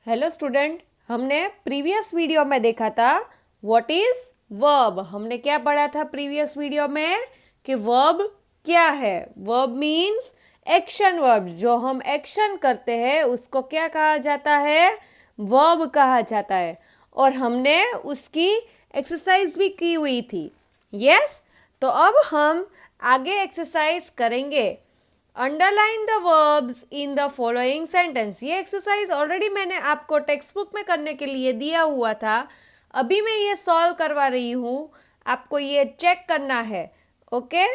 Hello student, हमने previous video में देखा था व्हाट इज वर्ब। हमने क्या पढ़ा था प्रीवियस वीडियो में कि वर्ब क्या है। वर्ब मीन्स एक्शन वर्ब, जो हम एक्शन करते हैं उसको क्या कहा जाता है, वर्ब कहा जाता है। और हमने उसकी एक्सरसाइज भी की हुई थी। यस, तो अब हम आगे एक्सरसाइज करेंगे। Underline the verbs in the following sentence. ये एक्सरसाइज ऑलरेडी मैंने आपको टेक्स्ट बुक में करने के लिए दिया हुआ था। अभी मैं ये सॉल्व करवा रही हूँ, आपको ये चेक करना है। Okay,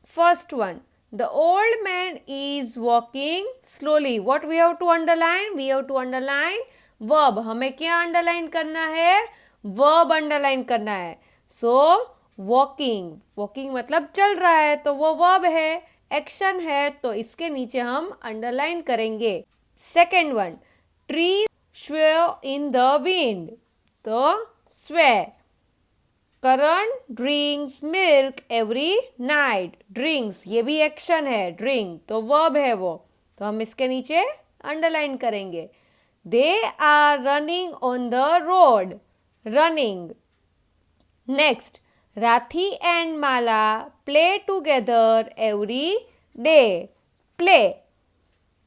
first one, the old man is walking slowly. What we have to underline? We have to underline verb. हमें क्या अंडरलाइन करना है? वर्ब अंडरलाइन करना है। सो वॉकिंग, वॉकिंग मतलब चल रहा है, तो वो वर्ब है, एक्शन है, तो इसके नीचे हम अंडरलाइन करेंगे। सेकेंड वन, ट्री स्वे in the wind, to sway. Karan drinks milk every night, drinks ये भी एक्शन है, ड्रिंक तो वर्ब है वो, तो हम इसके नीचे अंडरलाइन करेंगे। They are running on the road, running. Next, Rathi and Mala play together every day, play.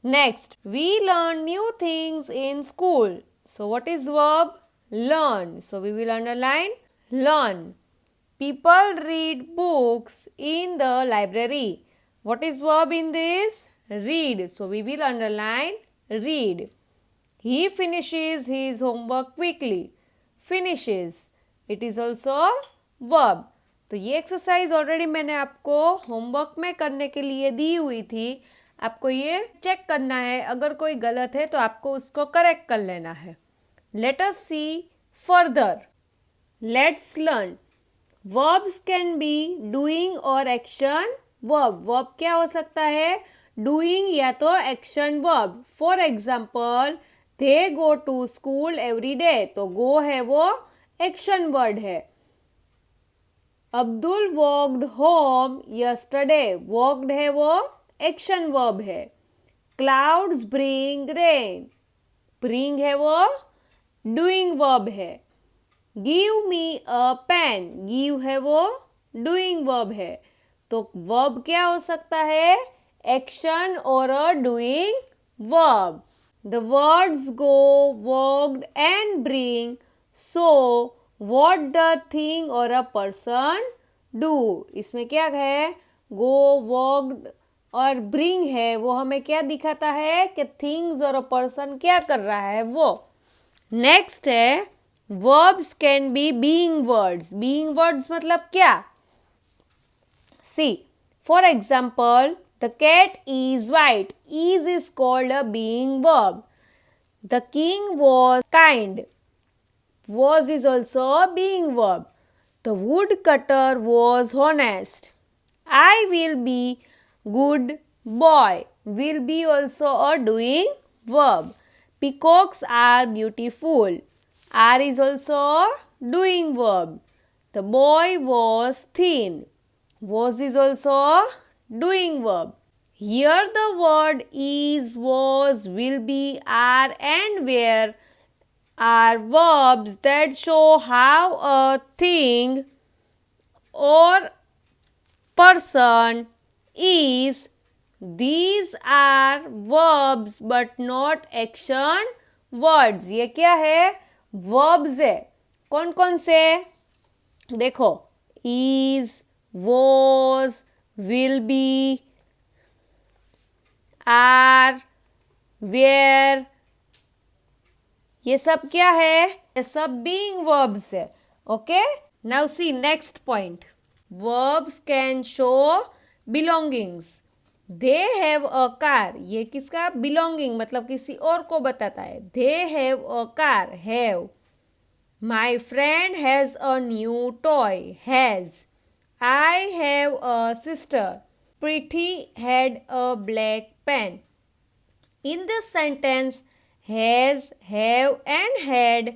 Next, we learn new things in school. So what is verb? Learn. So we will underline learn. People read books in the library. What is verb in this? Read. So we will underline read. He finishes his homework quickly. Finishes. It is also verb. तो ये exercise already मैंने आपको homework में करने के लिए दी हुई थी। आपको ये चेक करना है, अगर कोई गलत है तो आपको उसको करेक्ट कर लेना है। Let us see further. Let's learn. Verbs can be doing or action verb. वर्ब क्या हो सकता है? डूइंग या तो action verb. For example, they go to school every day, तो गो है वो एक्शन वर्ड है। Abdul walked home yesterday, walked है वो एक्शन वर्ब है। क्लाउड्स ब्रिंग रेन, ब्रिंग है वो डूइंग वर्ब है। Give me a pen, give है वो डूइंग वर्ब है। तो वर्ब क्या हो सकता है? एक्शन और a doing verb. The words go, walked and bring, so what the thing और a person do। इसमें क्या है? go, walked और bring है, वो हमें क्या दिखाता है कि things और a person क्या कर रहा है वो। नेक्स्ट है verbs can be being words। being words मतलब क्या? See, for example, the cat is white, is called a being verb। the king was kind, was is also a being verb। The woodcutter was honest। I will be good boy, will be also a doing verb। Peacocks are beautiful, are is also a doing verb। The boy was thin, was is also a doing verb। Here the word is, was, will be, are and were are verbs that show how a thing or person is। These are verbs but not action words। ये क्या है? verbs है। कौन कौन से? देखो, is, was, will be, are, were, ये सब क्या है? ये सब बीइंग वर्ब्स है। Okay, now see next point. Verbs can show belongings. They have a car, ये किसका? बिलोंगिंग मतलब किसी और को बताता है। They have a car, have. My friend has a new toy, has. I have a sister, Preeti had a black pen. In this sentence, has, have and had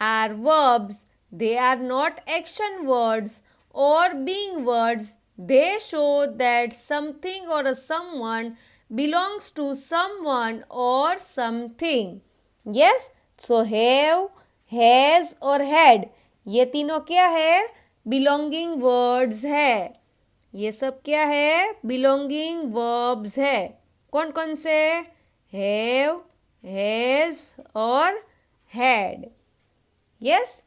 are verbs. They are not action words or being words. They show that something or someone belongs to someone or something. Yes, so have, has और had ये तीनों क्या है? Belonging words है। ये सब क्या है? बिलोंगिंग वर्ब्स है। कौन कौन से? हैव, हैज और हैड। यस।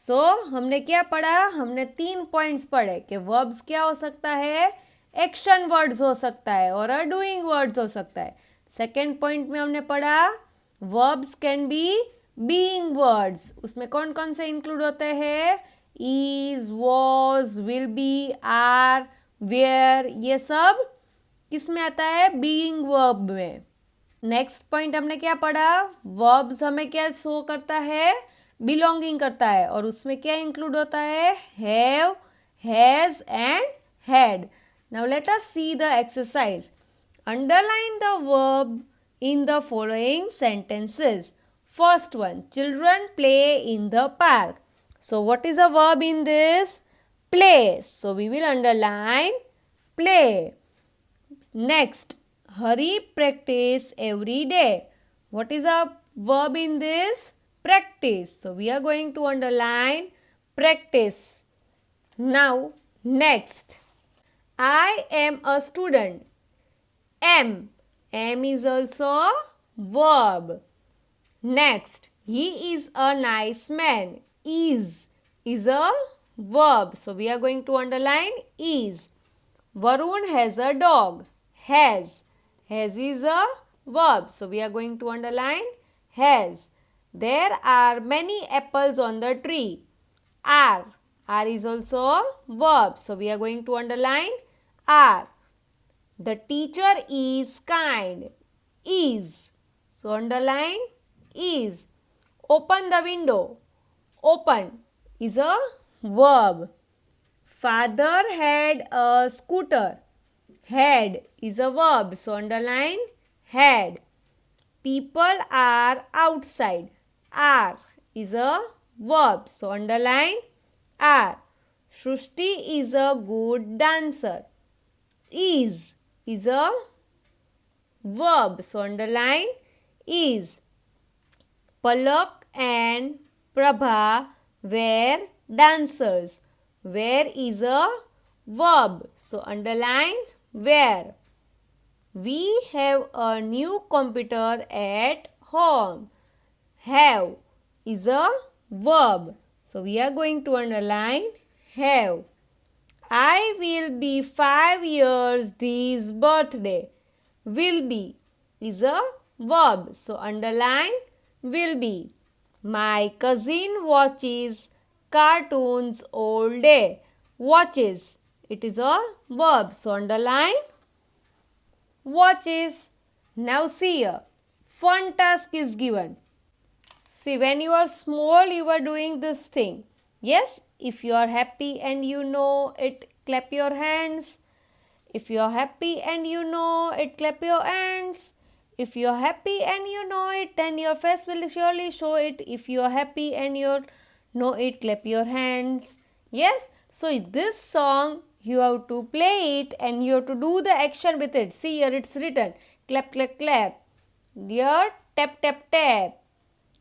सो हमने क्या पढ़ा? हमने 3 पॉइंट्स पढ़े कि वर्ब्स क्या हो सकता है? एक्शन वर्ड्स हो सकता है और डूइंग वर्ड्स हो सकता है। सेकेंड पॉइंट में हमने पढ़ा verbs can be being words. उसमें कौन कौन से इंक्लूड होते हैं? Is, was, will be, are, were, ये सब किस में आता है? बीइंग वर्ब में। नेक्स्ट पॉइंट हमने क्या पढ़ा? वर्ब्स हमें क्या शो करता है? बिलोंगिंग करता है और उसमें क्या इंक्लूड होता है? Have, has and had. Now let us see the exercise. Underline the verb in the following sentences. First one, children play in the park. So what is a verb in this? Play. So we will underline play. Next, Hari practice every day. What is a verb in this? Practice. So we are going to underline practice. Now, next, I am a student. Am. Am is also verb. Next, he is a nice man. Is a verb. So we are going to underline is. Varun has a dog. Has. Has is a verb. So we are going to underline has. There are many apples on the tree. Are. Are is also a verb. So we are going to underline are. The teacher is kind. Is. So underline is. Open the window. Open is a verb. Father had a scooter. Had is a verb. So underline had. People are outside. Are is a verb. So underline are. Shrushti is a good dancer. Is a verb. So underline is. Palak and Prabha were dancers. Were is a verb. So underline were. We have a new computer at home. Have is a verb. So we are going to underline have. I will be 5 years this birthday. Will be is a verb. So underline will be. My cousin watches cartoons all day. Watches. It is a verb. So underline watches. Now see here. Fun task is given. See, when you are small, you are doing this thing. Yes, if you are happy and you know it, clap your hands. If you are happy and you know it, clap your hands. If you are happy and you know it, then your face will surely show it. If you are happy and you know it, clap your hands. Yes, so this song you have to play it and you have to do the action with it. See here it's written clap, clap, clap. Here tap, tap, tap.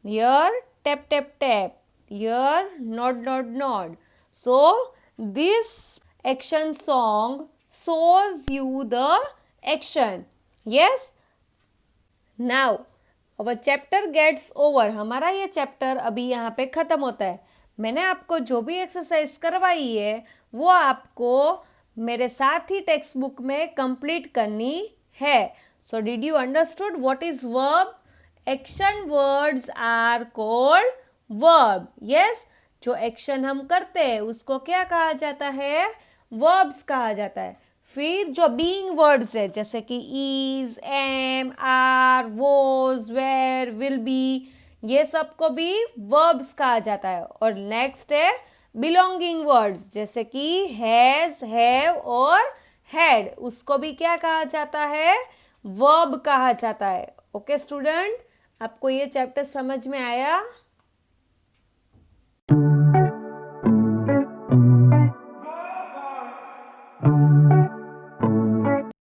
Here tap, tap, tap. Here nod, nod, nod. So this action song shows you the action. Yes. Now our chapter gets over. हमारा ये chapter अभी यहाँ पे ख़त्म होता है. मैंने आपको जो भी एक्सरसाइज करवाई है वो आपको मेरे साथ ही टेक्स्ट बुक में कंप्लीट करनी है. So did you understood what is verb? Action words are called verb. Yes, जो एक्शन हम करते हैं उसको क्या कहा जाता है? वर्ब्स कहा जाता है. फिर जो बीइंग वर्ड्स है जैसे कि is, am, are, was, were, will be, ये सबको भी वर्ब्स कहा जाता है. और नेक्स्ट है बिलोंगिंग वर्ड्स जैसे कि हैज, हैव और हैड, उसको भी क्या कहा जाता है? वर्ब कहा जाता है. ओके स्टूडेंट, आपको ये चैप्टर समझ में आया?